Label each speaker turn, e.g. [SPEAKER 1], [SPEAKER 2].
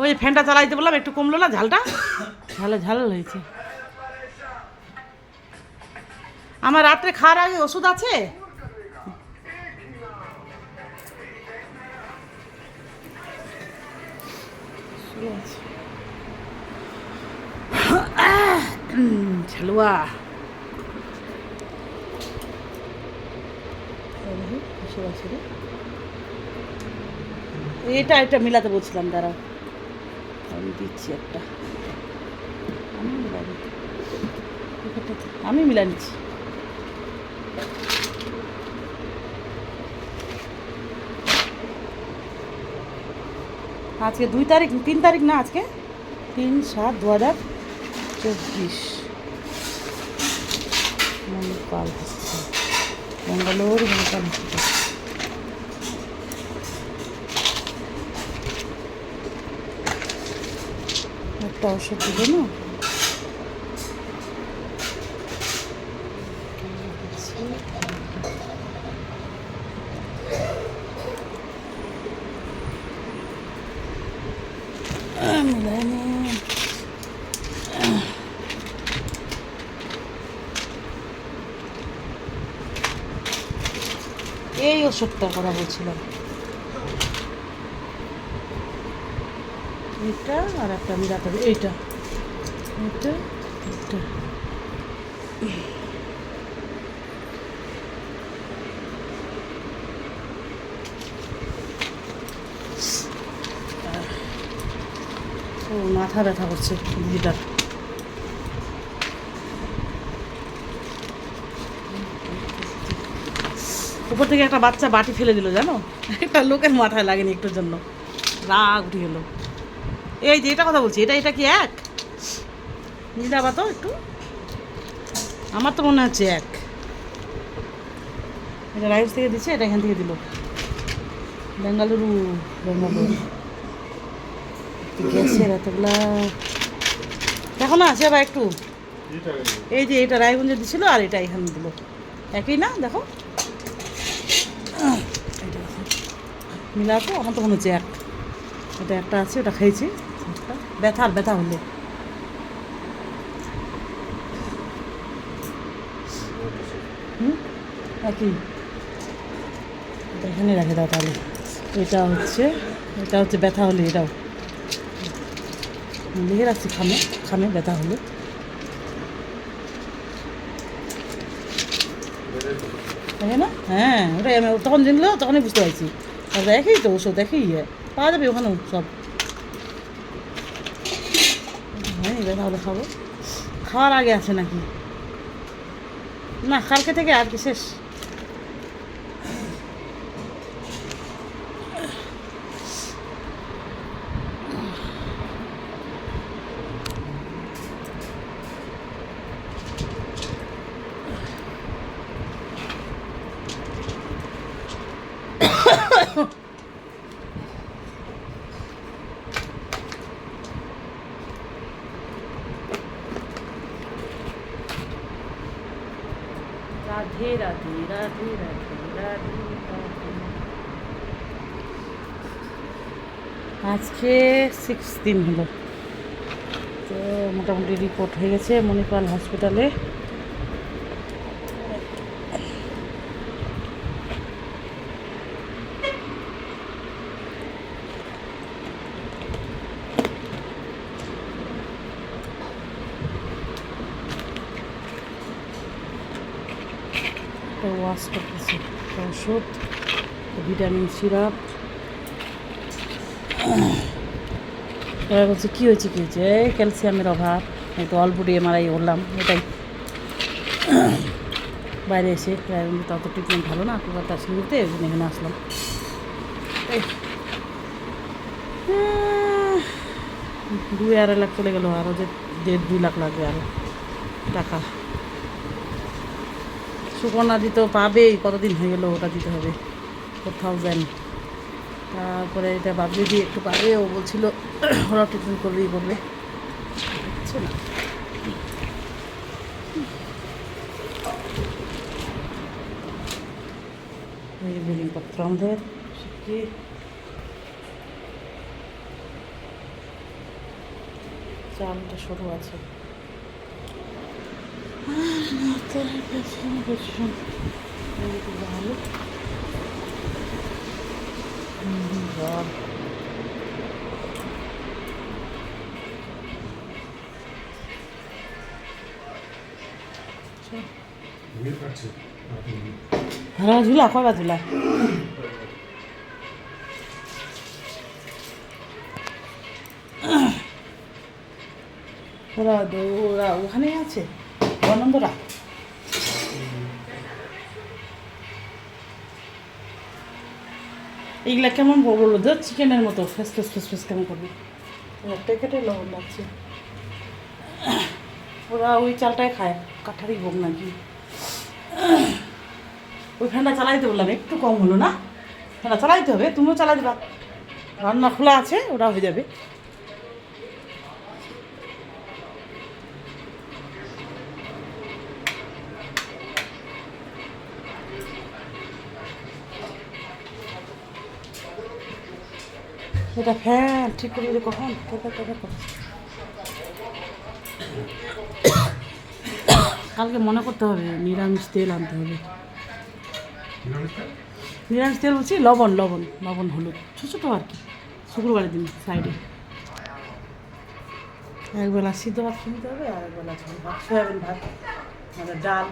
[SPEAKER 1] ওই ফ্যানটা চালাইতে বললাম, একটু কমলো না ঝালটা, ঝাল হয়েছে। আমার রাত্রে খাওয়ার আগে ওষুধ আছে। ঝালুয়া এটা মিলাতে বলছিলাম, দাঁড়াও আমি দিচ্ছি একটা। আমি মিলা নিচ্ছি। আজকে 2 তারিখ, 3 তারিখ না, আজকে 3/7/2024। Manipal hospital, Bangalore Manipal hospital. একটা ওষুধ দিল না, এই ওষুধটার কথা বলছিলাম, এটা আর একটা মিলাতে হবে, এইটা এটা এটা ও মাথা ব্যথা করছে দিদিটার। উপর থেকে একটা বাচ্চা বাটি ফেলে দিল জানো, একটা লোকের মাথায় লাগেনি একটুর জন্য, রাগ উঠে গেল। এই যে এটা কথা বলছি, এটা কি এক নিলাবা তো একটু, আমার তো মনে হচ্ছে এক। এটা রাইস থেকে দিচ্ছে, এটা এখান থেকে দিল, বেঙ্গালুরু গ্যাসের এতগুলা দেখো না আছে বা একটু। এই যে এটা রায়গঞ্জে দিছিল আর এটা এখানে দিল, একই না দেখো, মিলা তো আমার তো মনে হচ্ছে এক। এটা একটা আছে, ওটা খেয়েছি, ব্যথা হলে। একই, এটা এখানে রাখে দাও তাহলে। এটা হচ্ছে ব্যথা হলে, এটাও লিখে রাখছি, খামে ব্যথা হলে। তাই না? হ্যাঁ, ওটাই আমি তখন জানলো, তখনই বুঝতে পারছি। দেখেই তো ওষুধ, দেখেই পাওয়া যাবে ওখানেও সব। হ্যাঁ, ব্যথা হলে খাবো। খাওয়ার আগে আছে নাকি না, কালকে থেকে আর কি শেষ। রাধে রাধে রাধে রাধে রাধে রাধে। আজকে 6 দিন হলো, তো মোটামুটি রিপোর্ট হয়ে গেছে মণিপাল হসপিটালে। ওয়াশ করতেছে, ওষুধ, ভিটামিন সিরাপ। এবার বলছে কী হয়েছে ক্যালসিয়ামের অভাব, একটু অল্প MRI করলাম, এটাই। বাইরে এসে তত ট্রিটমেন্ট ভালো না, কলকাতা শুরুতে এখানে আসলাম। 2-2.5 লাখ চলে গেল, আরও যে 1.5-2 লাখ লাগবে আরও টাকা। সুকন্যা দিতে পাবেই, কতদিন হয়ে গেলো, ওটা দিতে হবে 4,000। তারপরে এটা বাবলি দিয়ে একটু পাবে, ও বলছিল ওরা ট্রিটমেন্ট করবে। বুঝছে না, এই বেলিপত্র আমাদের শুকিয়ে চালটা সরু আছে। ভালো জল হ্যাঁ ঝুলা কয়বার ঝুলা ওরা ওরা ওখানেই আছে আনন্দরা। এইগুলা কেমন বললো তো চিকেনের মতো ফেস ফেস ফেস ফেস কেমন করবি প্যাকেটে লবণ লাগছে। ওরা ওই চালটাই খায় কাঠারি ভোগ নাকি। ওই ফ্যানটা চালাইতে বললাম একটু কম হলো না, ফ্যানটা চালাইতে হবে, তুমিও চালাই দেবা, রান্না খোলা আছে ওরা হয়ে যাবে। এটা ফ্যান ঠিক করে দিলে কখন কালকে মনে করতে হবে নিরামিষ তেল আনতে হবে। নিরামিষ তেল বলছি লবণ লবণ লবণ হলুদ ছোটো ছোটো আর কি, শুক্রবারের দিন সাইডে একবেলা সিদ্ধ ভাত কিনতে হবে আর একবেলা ভাত সয়াবিন ভাত মানে ডাল।